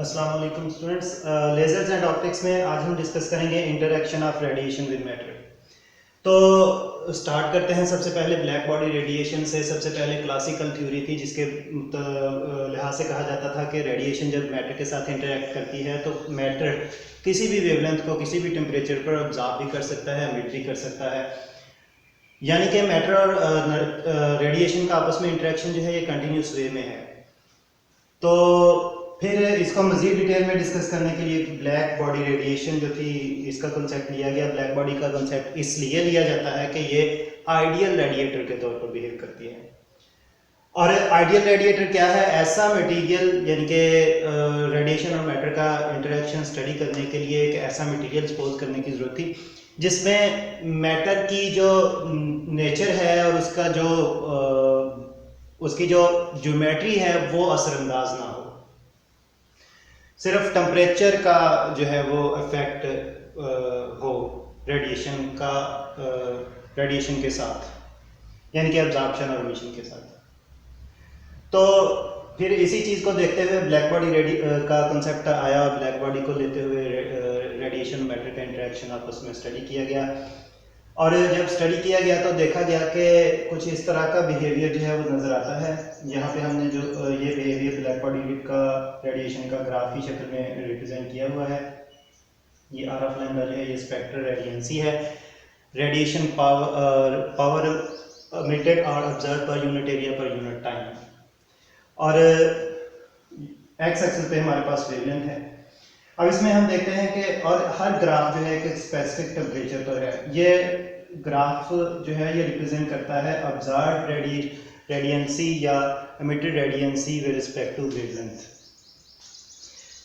अस्सलाम वालेकुम students. Ledgers and optics में आज हम डिस्कस करेंगे interaction of radiation with matter. तो स्टार्ट करते हैं सबसे पहले ब्लैक बॉडी रेडिएशन से। सबसे पहले क्लासिकल थ्योरी थी जिसके लिहाज से कहा जाता था कि रेडिएशन जब मैटर के साथ इंटरेक्ट करती है तो मैटर किसी भी वेवलेंथ को किसी भी टेम्परेचर पर ऑब्जॉर्व भी कर सकता है, एमिट भी कर सकता है। यानी कि मैटर और रेडिएशन का आपस में इंटरेक्शन जो है ये कंटिन्यूस वे में है। तो फिर इसको मज़ीद डिटेल में डिस्कस करने के लिए ब्लैक बॉडी रेडिएशन जो थी इसका कंसेप्ट लिया गया। ब्लैक बॉडी का कंसेप्ट इसलिए लिया जाता है कि ये आइडियल रेडिएटर के तौर पर बिहेव करती है। और आइडियल रेडिएटर क्या है? ऐसा मटेरियल, यानी कि रेडिएशन और मैटर का इंटरेक्शन स्टडी करने के लिए एक ऐसा मटेरियल सपोज करने की ज़रूरत थी जिसमें मैटर की जो नेचर है और उसकी जो ज्योमेट्री है वो असरअंदाज ना हो। सिर्फ टेम्परेचर का जो है वो इफेक्ट हो रेडिएशन के साथ, यानी कि एब्जॉर्प्शन और एमिशन के साथ। तो फिर इसी चीज़ को देखते हुए ब्लैक बॉडी का कंसेप्ट आया और ब्लैक बॉडी को लेते हुए रेडिएशन मैटर का इंटरेक्शन आपस में स्टडी किया गया। और जब स्टडी किया गया तो देखा गया कि कुछ इस तरह का बिहेवियर जो है वो नज़र आता है। यहाँ पे हमने जो ये बिहेवियर ब्लैक बॉडी का रेडिएशन का ग्राफ की शक्ल में रिप्रेजेंट किया हुआ है। ये आर ऑफ लैम्डा जो है ये स्पेक्ट्रल रेडियंसी है। रेडिएशन पावर एमिटेड और ऑब्जर्व पर यूनिट एरिया पर यूनिट टाइम। और एक्स एक्सिस पे हमारे पास वेवलेंथ है। अब इसमें हम देखते हैं कि और हर ग्राफ जो है एक स्पेसिफिक टेम्परेचर पर है। ये ग्राफ जो है ये रिप्रेजेंट करता है ऑब्जर्व्ड रेडियंसी या emitted radiancy with respect to wavelength.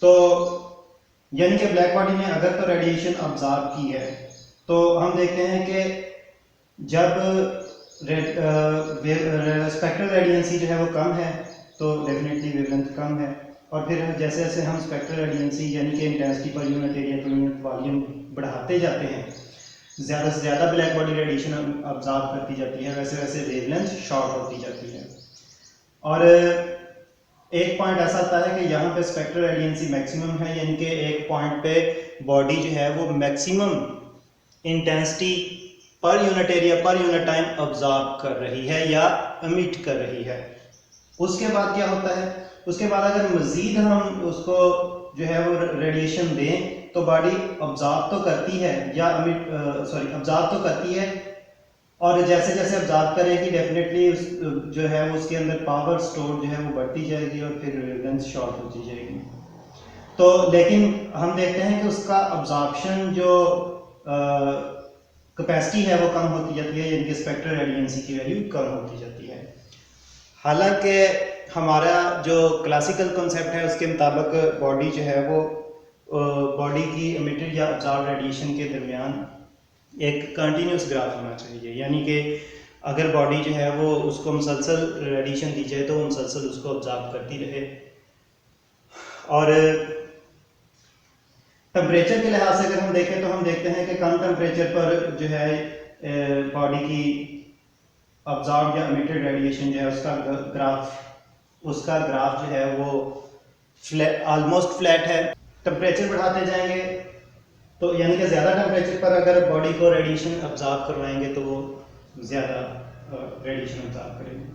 तो यानी कि ब्लैक बॉडी ने अगर तो रेडिएशन ऑब्जर्व की है तो हम देखते हैं कि जब स्पेक्ट्रल रेडियंसी जो है वो कम है तो डेफिनेटली वेवलेंथ कम है। और फिर जैसे जैसे हम स्पेक्ट्रल रेडियंसी यानी कि इंटेंसिटी पर यूनिट एरिया पर यूनिट वॉल्यूम बढ़ाते जाते हैं, ज़्यादा से ज़्यादा ब्लैक बॉडी रेडिएशन ऑब्जर्व करती जाती है, वैसे वैसे वेवलेंथ शॉर्ट होती जाती है। और एक पॉइंट ऐसा आता है कि यहाँ पे स्पेक्ट्रल रेडियंसी मैक्सिमम है, यानी कि एक पॉइंट पे बॉडी जो है वो मैक्सिमम इंटेंसिटी पर यूनिट एरिया पर यूनिट टाइम ऑब्जर्व कर रही है या एमिट कर रही है। उसके बाद क्या होता है? उसके बाद अगर मज़ीद हम उसको जो है वो रेडिएशन दें तो बॉडी ऑब्जर्व तो करती है या ऑब्जर्व तो करती है, और जैसे जैसे ऑब्जर्व करेगी डेफिनेटली जो है वो उसके अंदर पावर स्टोर जो है वो बढ़ती जाएगी और फिर वेवलेंथ शॉर्ट होती जाएगी। तो लेकिन हम देखते हैं कि उसका ऑब्जॉर्प्शन जो कैपेसिटी है वो कम होती जाती है, यानी कि स्पेक्ट्रल रेडियंसी की वैल्यू कम होती जाती है। हालांकि हमारा जो क्लासिकल कॉन्सेप्ट है उसके मुताबिक बॉडी जो है वो बॉडी की एमिटेड या ऑब्जर्व्ड रेडिएशन के दरमियान एक कंटिन्यूस ग्राफ होना चाहिए, यानी कि अगर बॉडी जो है वो उसको मुसलसल रेडिएशन दी जाए तो वो मुसलसल उसको ऑब्जर्व करती रहे। और टेम्परेचर के लिहाज से अगर हम देखें तो हम देखते हैं कि कम टेम्परेचर पर जो है बॉडी की ऑब्जर्व्ड या एमिटेड रेडिएशन जो है उसका ग्राफ जो है वो ऑलमोस्ट फ्लैट है। टेम्परेचर बढ़ाते जाएंगे तो यानी कि ज़्यादा टेम्परेचर पर अगर बॉडी को रेडिएशन ऑब्जर्व करवाएंगे तो वो ज़्यादा रेडिएशन ऑब्जर्व करेंगे।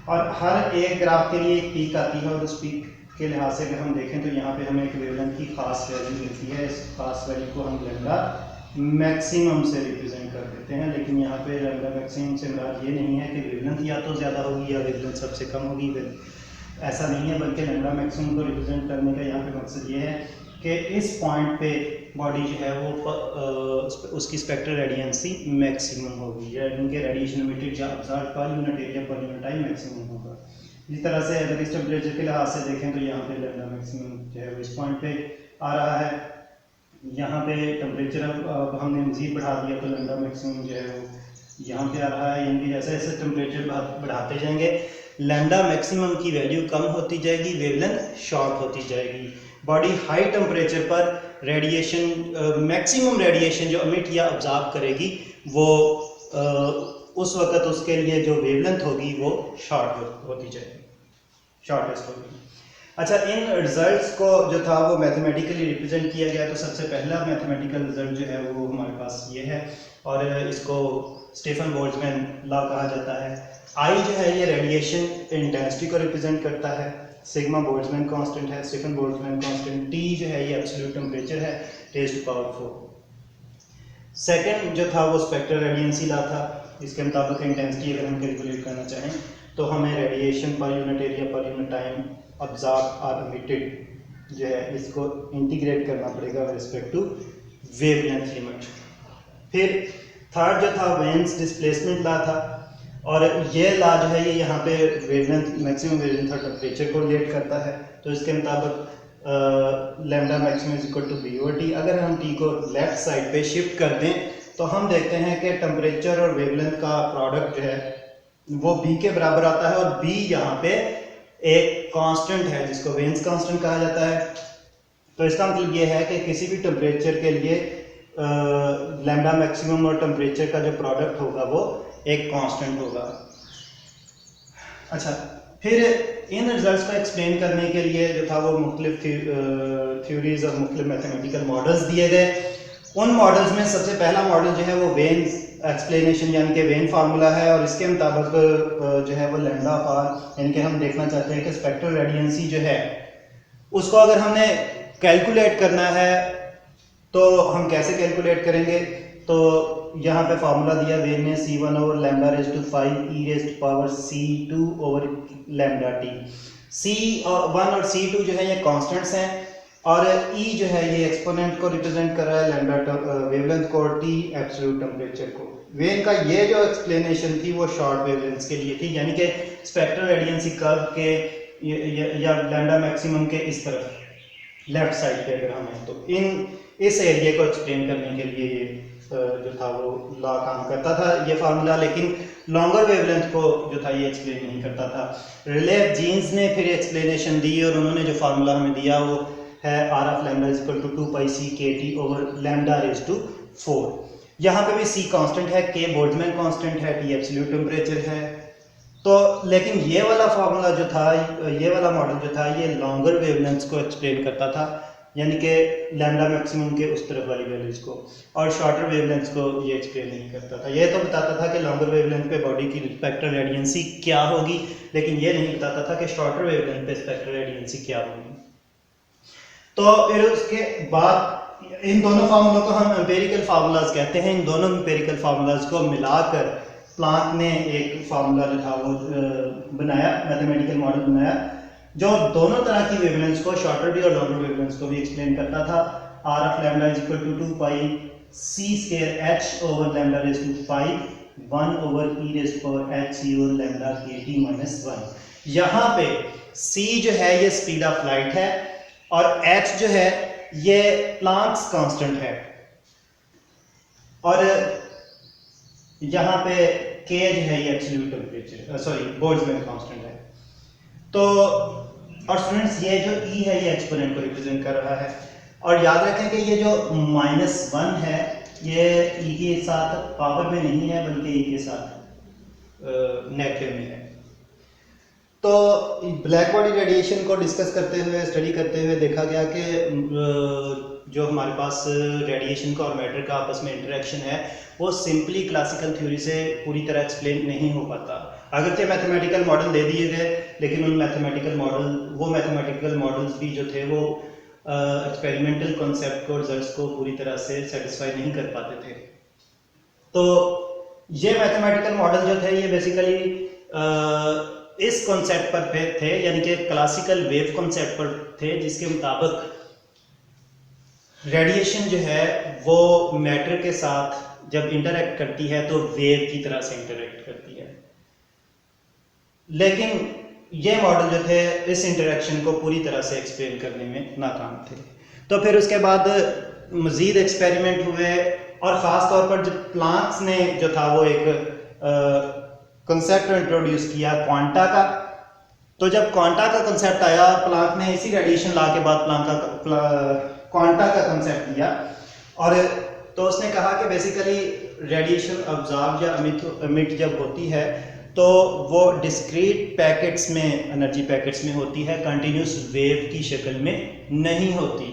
और हर एक ग्राफ के लिए एक पीक आती है और उस पीक के लिहाज से अगर हम देखें तो यहाँ पे हमें एक वेवलेंथ की खास वैल्यू मिलती है। इस खास वैल्यू को हम लैम्डा मैक्सिमम से रिप्रेजेंट कर देते हैं, लेकिन यहाँ पे लैम्डा मैक्सिमम से मुराद ये नहीं है कि वेवलेंथ या तो ज़्यादा होगी या वेवलेंथ सबसे कम होगी, ऐसा नहीं है, बल्कि लैम्डा मैक्सिमम को रिप्रेजेंट करने का यहाँ पे मकसद ये है कि इस पॉइंट पे बॉडी जो है वो उसकी स्पेक्ट्रल रेडियंसी मैक्सिमम होगी, यानी कि रेडिएशन एमिटेड या ऑब्जर्व्ड पर यूनिट एरिया पर यूनिट टाइम मैक्सिमम होगा। इस तरह से अगर इस टेम्परेचर के लिहाज से देखें तो यहाँ पे लैम्डा मैक्सिमम जो है इस पॉइंट पे आ रहा है। यहाँ पे टेम्परेचर अब हमने मज़ीद बढ़ा दिया तो लैम्डा मैक्सिमम जो है वो यहाँ पे आ रहा है, यानी कि जैसे जैसे टेम्परेचर बढ़ाते जाएंगे लैम्डा मैक्सिमम की वैल्यू कम होती जाएगी, वेवलेंथ शॉर्ट होती जाएगी। बॉडी हाई टेम्परेचर पर रेडिएशन मैक्सिमम रेडिएशन जो एमिट या ऑब्जर्व करेगी वो उस वक्त उसके लिए जो वेवलेंथ होगी वो शॉर्ट होती जाएगी, शॉर्टेस्ट होगी। अच्छा, इन रिजल्ट्स को जो था वो मैथमेटिकली रिप्रेजेंट किया गया। तो सबसे पहला मैथमेटिकल रिजल्ट जो है वो हमारे पास ये है, और इसको स्टीफन बोल्ट्जमैन लॉ कहा जाता है। आई जो है ये रेडिएशन इंटेंसिटी को रिप्रेजेंट करता है, सिग्मा बोल्ट्जमैन कांस्टेंट है, स्टीफन बोल्ट्जमैन कांस्टेंट। टी जो है ये एब्सोल्यूट टेम्परेचर है, रेज़्ड टू पावर 4। सेकंड जो था वो स्पेक्ट्रल रेडियंसी लॉ था। इसके मुताबिक इंटेंसिटी अगर हम कैलकुलेट करना चाहें तो हमें रेडिएशन पर यूनिट एरिया पर यूनिट टाइम ऑब्जर्व और इमिटेड जो है इसको इंटीग्रेट करना पड़ेगा with respect to wavelength limit. फिर थर्ड जो था वेन्स डिस्प्लेसमेंट लॉ था, और ये लॉ जो है ये यहाँ पे वेवलेंथ मैक्सिमम वेवलेंथ और टेम्परेचर को रिलेट करता है। तो इसके मुताबिक lambda maximum is equal to B over T. अगर हम टी को लेफ्ट साइड पे शिफ्ट कर दें तो हम देखते हैं कि टेम्परेचर और वेवलेंथ का प्रोडक्ट जो है वो बी के बराबर आता है, और बी यहाँ पे एक कांस्टेंट है जिसको वेन्स कांस्टेंट कहा जाता है। तो इसका मतलब ये है कि किसी भी टेम्परेचर के लिए लैम्डा मैक्सिमम और टेम्परेचर का जो प्रोडक्ट होगा वो एक कांस्टेंट होगा। अच्छा, फिर इन रिजल्ट्स को एक्सप्लेन करने के लिए जो था वो मुख्तलिफ थ्योरीज और मुख्तलिफ मैथमेटिकल मॉडल्स दिए गए। उन मॉडल्स में सबसे पहला मॉडल जो है वो वेन्स एक्सप्लेनेशन यानी कि वेन फार्मूला है, और इसके मुताबिक जो है वो लैम्डा ऑफ यानी कि हम देखना चाहते हैं कि स्पेक्ट्रल रेडियंसी जो है उसको अगर हमने कैलकुलेट करना है तो हम कैसे कैलकुलेट करेंगे। तो यहाँ पे फार्मूला दिया वेन ने C1 over lambda raised to 5 e raised to power C2 over lambda T. C1 और C2 जो है ये कांस्टेंट्स हैं, और E जो है ये एक्सपोनेंट को रिप्रेजेंट कर रहा है, लैम्डा वेवलेंथ को, और T एब्सोल्यूट टेम्परेचर को। वेन का ये जो एक्सप्लेनेशन थी वो शॉर्ट वेवलेंथ्स के लिए थी, यानी कि स्पेक्ट्रल रेडियंसी कर्व के या लैम्डा मैक्सिमम के इस तरफ लेफ्ट साइड पे अगर हम हैं तो इस एरिया को एक्सप्लेन करने के लिए ये जो था वो लॉ काम करता था ये फार्मूला, लेकिन लॉन्गर वेवलेंथ को जो था ये एक्सप्लेन नहीं करता था। रिले जीन्स ने फिर एक्सप्लेनेशन दी, और उन्होंने जो फार्मूला हमें दिया वो है R of lambda is equal to 2 pi C K T over lambda raised to 4। यहाँ पे भी सी कांस्टेंट है, के बोल्ट्जमैन कांस्टेंट है, टी एब्सोल्यूट टेम्परेचर है। तो लेकिन ये वाला फार्मूला जो था, ये वाला मॉडल जो था ये लॉन्गर वेवलेंथ्स को एक्सप्लेन करता था, यानी कि लैम्डा मैक्सिमम के उस तरफ वाली वैल्यूज को, और शॉर्टर वेवलेंथ्स को ये एक्सप्लेन नहीं करता था। ये तो बताता था कि लॉन्गर वेवलेंथ पे बॉडी की स्पेक्ट्रल रेडियंसी क्या होगी, लेकिन ये नहीं बताता था कि शॉर्टर वेवलेंथ पे स्पेक्ट्रल रेडियंसी क्या होगी। तो फिर उसके बाद इन दोनों फार्मूलों को हम एम्पेरिकल फार्मूलाज कहते हैं। इन दोनों एम्पेरिकल फार्मूलाज को मिलाकर प्लांक ने एक फार्मूला जो था वो बनाया, मैथमेटिकल मॉडल बनाया जो दोनों तरह की वेवलेंथ्स को, शॉर्टर भी और लॉन्गर वेवलेंथ्स को भी एक्सप्लेन करता था। R of lambda is equal to 2 pi C square H over lambda raised to 5 1 over e raised to power H C over lambda K T minus 1। यहाँ पे सी जो है ये स्पीड ऑफ लाइट है, और h जो है ये प्लांक्स कांस्टेंट है, और यहाँ पे k जो है ये absolute temperature sorry Boltzmann constant है। तो और स्टूडेंट्स ये जो E है ये एक्सपोनेंट को रिप्रेजेंट कर रहा है, और याद रखें कि ये जो -1 है ये E के साथ पावर में नहीं है बल्कि E के साथ नेगेटिव में है। तो ब्लैक बॉडी रेडिएशन को डिस्कस करते हुए, स्टडी करते हुए देखा गया कि जो हमारे पास रेडिएशन का और मैटर का आपस में इंटरेक्शन है वो सिंपली क्लासिकल थ्योरी से पूरी तरह एक्सप्लेन नहीं हो पाता। अगरचे मैथमेटिकल मॉडल दे दिए गए, लेकिन उन मैथमेटिकल मॉडल्स भी जो थे वो एक्सपेरिमेंटल कॉन्सेप्ट को, रिजल्ट्स को पूरी तरह से सेटिस्फाई नहीं कर पाते थे। तो ये मैथमेटिकल मॉडल जो थे ये बेसिकली इस कॉन्सेप्ट पर थे, यानी कि क्लासिकल वेव कॉन्सेप्ट पर थे, जिसके मुताबिक रेडिएशन जो है वो मैटर के साथ जब इंटरेक्ट करती है तो वेव की तरह से इंटरेक्ट करती है। लेकिन ये मॉडल जो थे इस इंटरेक्शन को पूरी तरह से एक्सप्लेन करने में नाकाम थे। तो फिर उसके बाद मज़ीद एक्सपेरिमेंट हुए, और ख़ास तौर पर जब प्लांक्स ने जो था वो एक कंसेप्ट इंट्रोड्यूस किया क्वांटा का। तो जब क्वांटा का कंसेप्ट आया, प्लांक ने इसी रेडिएशन लॉ के बाद क्वांटा का कंसेप्ट दिया, और तो उसने कहा कि बेसिकली रेडिएशन अब्जॉर्ब या एमिट जब होती है तो वो डिस्क्रीट पैकेट्स में, एनर्जी पैकेट्स में होती है, कंटिन्यूस वेव की शक्ल में नहीं होती।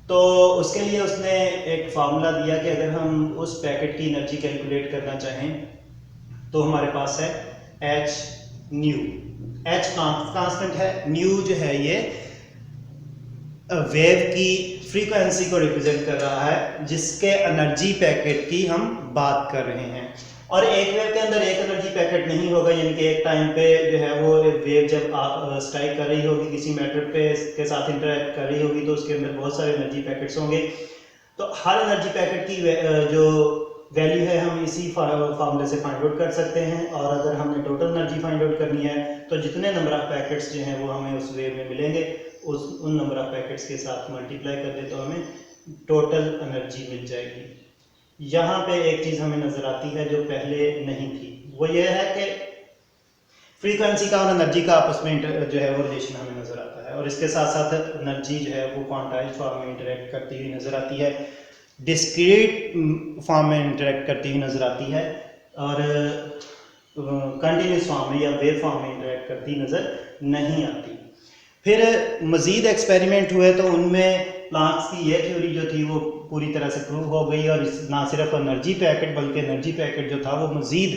तो उसके लिए उसने एक फार्मूला दिया कि अगर हम उस पैकेट की एनर्जी कैलकुलेट करना चाहें तो हमारे पास है एच न्यू। एच कांस्टेंट है, न्यू जो है ये वेव की फ्रीक्वेंसी को रिप्रेजेंट कर रहा है जिसके एनर्जी पैकेट की हम बात कर रहे हैं। और एक वेव के अंदर एक एनर्जी पैकेट नहीं होगा, यानी कि एक टाइम पे जो है वो वेव जब आप स्ट्राइक कर रही होगी किसी मैटर पे के साथ इंटरेक्ट कर रही होगी तो उसके अंदर बहुत सारे एनर्जी पैकेट्स होंगे। तो हर एनर्जी पैकेट की जो वैल्यू है हम इसी फार्मूले से फाइंड आउट कर सकते हैं। और अगर हमने टोटल एनर्जी फाइंड आउट करनी है तो जितने नंबर ऑफ पैकेट्स जो हैं वो हमें उस वेव में मिलेंगे, उन नंबर ऑफ पैकेट्स के साथ मल्टीप्लाई कर दे तो हमें टोटल एनर्जी मिल जाएगी। यहाँ पे एक चीज़ हमें नज़र आती है जो पहले नहीं थी, वो ये है कि फ्रीक्वेंसी का और एनर्जी का आपस में जो है वो रिलेशन हमें नज़र आता है, और इसके साथ साथ एनर्जी जो है वो क्वांटाइज फॉर्म में इंटरेक्ट करती हुई नज़र आती है, डिस्क्रीट फॉर्म में इंटरेक्ट करती हुई नज़र आती है, और कंटिन्यूस फॉर्म में या वेव फॉर्म में इंटरेक्ट करती नज़र नहीं आती। फिर मज़ीद एक्सपेरिमेंट हुए तो उनमें प्लांक्स की ये थ्योरी जो थी वो पूरी तरह से प्रूव हो गई, और ना सिर्फ एनर्जी पैकेट बल्कि एनर्जी पैकेट जो था वो मज़ीद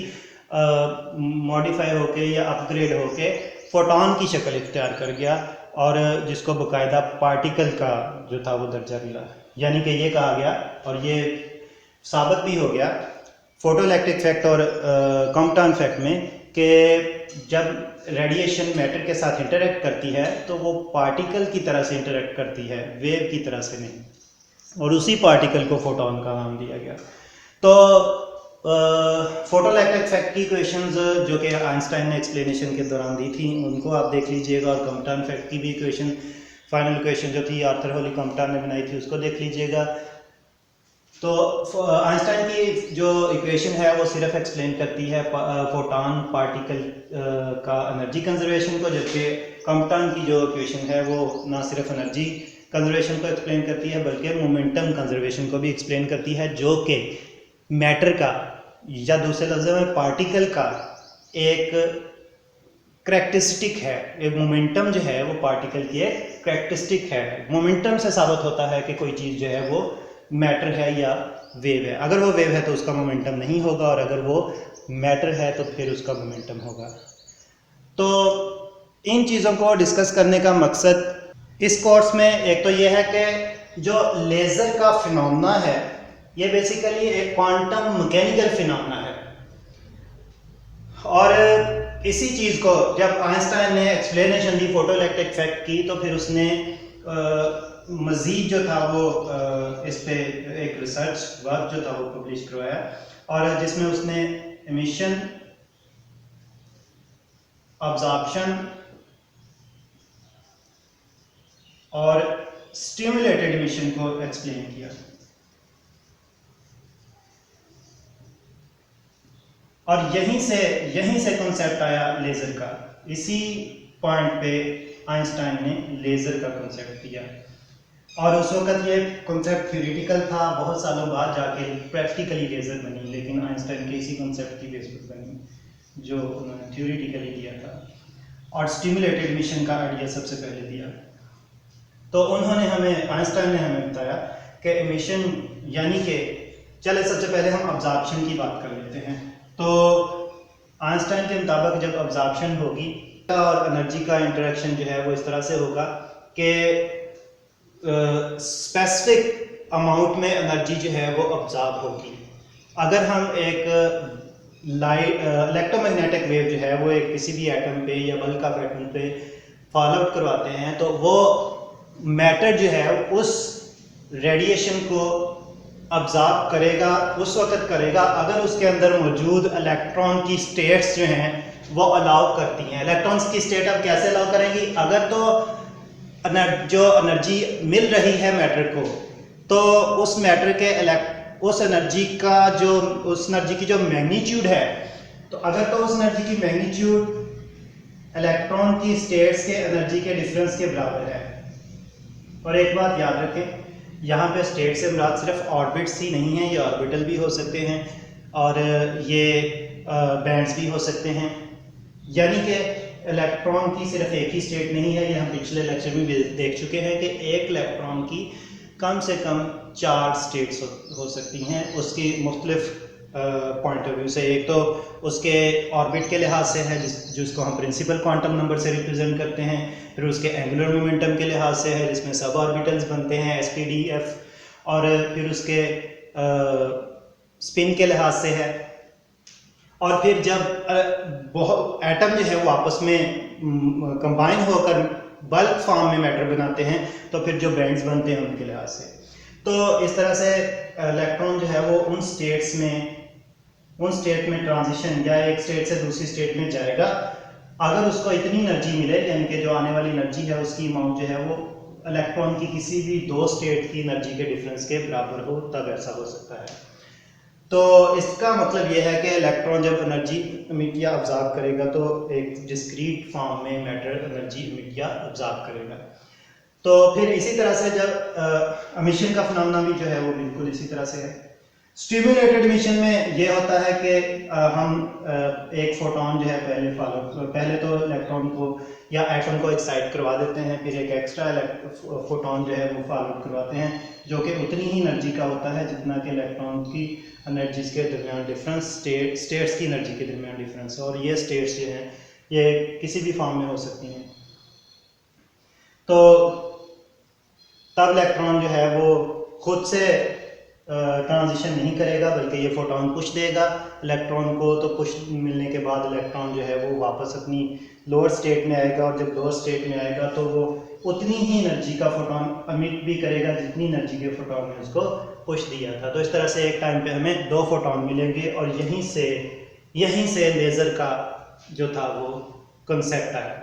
मॉडिफाई होके या अपग्रेड होके फोटोन की शक्ल इख्तियार कर गया, और जिसको बाकायदा पार्टिकल का जो था वो दर्जा मिला। यानी कि ये कहा गया और ये साबित भी हो गया फोटोइलेक्ट्रिक इफेक्ट और कॉम्पटन इफेक्ट में कि जब रेडिएशन मैटर के साथ इंटरेक्ट करती है तो वो पार्टिकल की तरह से इंटरेक्ट करती है, वेव की तरह से नहीं, और उसी पार्टिकल को फोटोन का नाम दिया गया। तो फोटोइलेक्ट्रिक इफेक्ट की इक्वेशंस जो कि आइंस्टाइन ने एक्सप्लेनेशन के दौरान दी थी उनको आप देख लीजिएगा, और कॉम्पटन इफेक्ट की भी इक्वेशन, फाइनल इक्वेशन जो थी आर्थर होली कॉम्पटन ने बनाई थी उसको देख लीजिएगा। तो आइंस्टाइन की जो इक्वेशन है वो सिर्फ एक्सप्लेन करती है फोटॉन पार्टिकल का एनर्जी कंजर्वेशन को, जबकि कॉम्पटन की जो इक्वेशन है वो ना सिर्फ एनर्जी कंजर्वेशन को एक्सप्लेन करती है बल्कि मोमेंटम कंजर्वेशन को भी एक्सप्लेन करती है, जो कि मैटर का या दूसरे लफ्ज़ों में पार्टिकल का एक करैक्टरिस्टिक है। एक मोमेंटम जो है वो पार्टिकल की एक करैक्टरिस्टिक है। मोमेंटम से साबित होता है कि कोई चीज़ जो है वो मैटर है या वेव है। अगर वो वेव है तो उसका मोमेंटम नहीं होगा, और अगर वो मैटर है तो फिर उसका मोमेंटम होगा। तो इन चीज़ों को डिस्कस करने का मकसद इस कोर्स में एक तो ये है कि जो लेज़र का फिनोमेना है ये बेसिकली एक क्वांटम मैकेनिकल फिनोमेना है, और इसी चीज़ को जब आइंस्टाइन ने एक्सप्लेनेशन दी फोटोइलेक्ट्रिक इफेक्ट की तो फिर उसने मज़ीद जो था वो इस पे एक रिसर्च वर्क जो था वो पब्लिश करवाया, और जिसमें उसने एमिशन, अब्जॉर्प्शन और स्टिमुलेटेड एमिशन को एक्सप्लेन किया। और यहीं से कॉन्सेप्ट आया लेज़र का। इसी पॉइंट पे आइंस्टाइन ने लेज़र का कॉन्सेप्ट दिया, और उस वक्त ये कॉन्सेप्ट थ्योरेटिकल था, बहुत सालों बाद जाके प्रैक्टिकली लेज़र बनी, लेकिन आइंस्टाइन के इसी कॉन्सेप्ट की बेस पर बनी जो उन्होंने थ्योरेटिकली दिया था, और स्टिमुलेटेड एमिशन का आइडिया सबसे पहले दिया। तो आइंस्टाइन ने हमें बताया कि एमिशन यानी कि, चले सबसे पहले हम अब्जॉर्प्शन की बात कर लेते हैं। तो आइंस्टाइन के मुताबिक जब अब्जॉर्प्शन होगी और एनर्जी का इंटरेक्शन जो है वो इस तरह से होगा कि स्पेसिफिक अमाउंट में एनर्जी जो है वो अब्जॉर्ब होगी। अगर हम एक इलेक्ट्रोमैग्नेटिक वेव जो है वो एक किसी भी एटम पे या बल्क ऑफ एटम पे फॉल आउट करवाते हैं तो वो मैटर जो है उस रेडिएशन को अब्जॉर्ब करेगा, उस वक्त करेगा अगर उसके अंदर मौजूद इलेक्ट्रॉन की स्टेट्स जो हैं वो अलाउ करती हैं। इलेक्ट्रॉन्स की स्टेट अब कैसे अलाउ करेंगी? अगर तो जो एनर्जी मिल रही है मैटर को, तो उस मैटर के उस एनर्जी की जो मैग्नीट्यूड है, तो अगर तो उस एनर्जी की मैग्नीट्यूड इलेक्ट्रॉन की स्टेट्स के एनर्जी के डिफरेंस के बराबर है। और एक बात याद रखें, यहाँ पे स्टेट से मुराद सिर्फ ऑर्बिट्स ही नहीं है, ये ऑर्बिटल भी हो सकते हैं, और ये बैंड्स भी हो सकते हैं, यानी कि इलेक्ट्रॉन की सिर्फ एक ही स्टेट नहीं है। ये हम पिछले लेक्चर में भी देख चुके हैं कि एक इलेक्ट्रॉन की कम से कम 4 स्टेट्स हो सकती हैं उसकी मुख्तलिफ पॉइंट ऑफ व्यू से। एक तो उसके ऑर्बिट के लिहाज से है जिसको हम प्रिंसिपल क्वांटम नंबर से रिप्रेजेंट करते हैं, फिर उसके एंगुलर मोमेंटम के लिहाज से है जिसमें सब ऑर्बिटल्स बनते हैं SPDF, और फिर उसके स्पिन के लिहाज से है, और फिर जब बहुत एटम जो है वो आपस में कंबाइन होकर बल्क फॉर्म में मैटर बनाते हैं तो फिर जो बैंड्स बनते हैं उनके लिहाज से। तो इस तरह से इलेक्ट्रॉन जो है वो उन स्टेट में ट्रांजिशन या एक स्टेट से दूसरी स्टेट में जाएगा अगर उसको इतनी एनर्जी मिले, यानी कि जो आने वाली एनर्जी है उसकी अमाउंट जो है वो इलेक्ट्रॉन की किसी भी 2 स्टेट की एनर्जी के डिफरेंस के बराबर हो, तब ऐसा हो सकता है। तो इसका मतलब ये है कि इलेक्ट्रॉन जब एनर्जी इमिट या ऑब्जर्व करेगा तो एक डिस्क्रीट फॉर्म में मैटर एनर्जी इमिट या ऑब्जर्व करेगा। तो फिर इसी तरह से जब एमिशन का फिनोमेना भी जो है वो बिल्कुल इसी तरह से है। स्टिमुलेटेड एमिशन में ये होता है कि हम एक फोटोन जो है पहले तो इलेक्ट्रॉन को या एटम को एक्साइट करवा देते हैं, फिर एक एक्स्ट्रा फोटोन जो है वो फॉरवर्ड करवाते हैं जो कि उतनी ही एनर्जी का होता है जितना कि इलेक्ट्रॉन की एनर्जीज के दरमियान डिफरेंस, स्टेट्स की एनर्जी के दरमियान डिफरेंस। और ये स्टेट्स जो हैं ये किसी भी फॉर्म में हो सकती हैं। तो तब इलेक्ट्रॉन जो है वो खुद से ट्रांजिशन नहीं करेगा बल्कि ये फोटोन पुश देगा इलेक्ट्रॉन को। तो पुश मिलने के बाद इलेक्ट्रॉन जो है वो वापस अपनी लोअर स्टेट में आएगा, और जब लोअर स्टेट में आएगा तो वो उतनी ही एनर्जी का फोटोन एमिट भी करेगा जितनी एनर्जी के फोटोन ने उसको पुश दिया था। तो इस तरह से एक टाइम पे हमें 2 फोटोन मिलेंगे, और यहीं से लेज़र का जो था वो कंसेप्ट आया,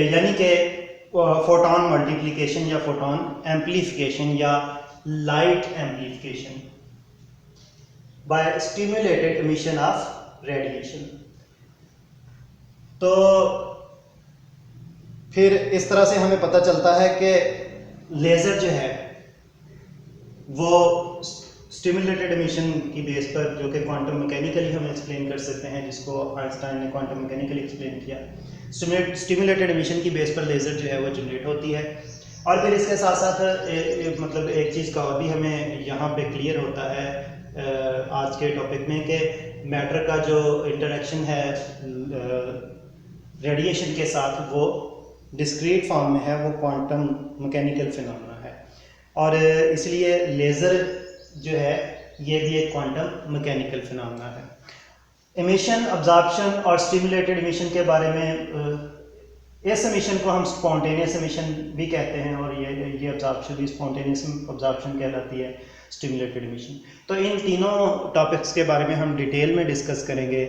यानी कि फोटोन मल्टीप्लिकेशन या फोटोन एम्पलीफिकेशन या light amplification by stimulated emission of radiation. तो फिर इस तरह से हमें पता चलता है कि लेज़र जो है वो स्टिमुलेटेड एमिशन की बेस पर, जो कि क्वांटम मैकेनिकली हम एक्सप्लेन कर सकते हैं, जिसको आइंस्टाइन ने क्वांटम मैकेनिकली एक्सप्लेन किया। स्टिमुलेटेड एमिशन की बेस पर लेज़र जो है वो जनरेट होती है। और फिर इसके साथ साथ मतलब एक चीज़ का और भी हमें यहाँ पे क्लियर होता है आज के टॉपिक में कि मैटर का जो इंटरेक्शन है रेडिएशन के साथ वो डिस्क्रीट फॉर्म में है, वो क्वांटम मैकेनिकल फिनोमेना है। और इसलिए लेज़र जो है ये भी एक क्वांटम मैकेनिकल फिनोमेना है। एमिशन, अब्जॉर्प्शन और स्टिमुलेटेड एमिशन के बारे में, इस एमिशन को हम स्पॉन्टेनियस एमिशन भी कहते हैं, और ये अब्जॉर्प्शन भी स्पॉन्टेनियस अब्जॉर्प्शन कहलाती है, स्टिमुलेटेड एमिशन। तो इन तीनों टॉपिक्स के बारे में हम डिटेल में डिस्कस करेंगे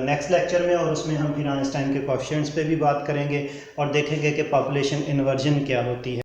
नेक्स्ट लेक्चर में, और उसमें हम फिर आइंस्टाइन के कोएफिशिएंट्स पे भी बात करेंगे और देखेंगे कि पॉपुलेशन इन्वर्जन क्या होती है।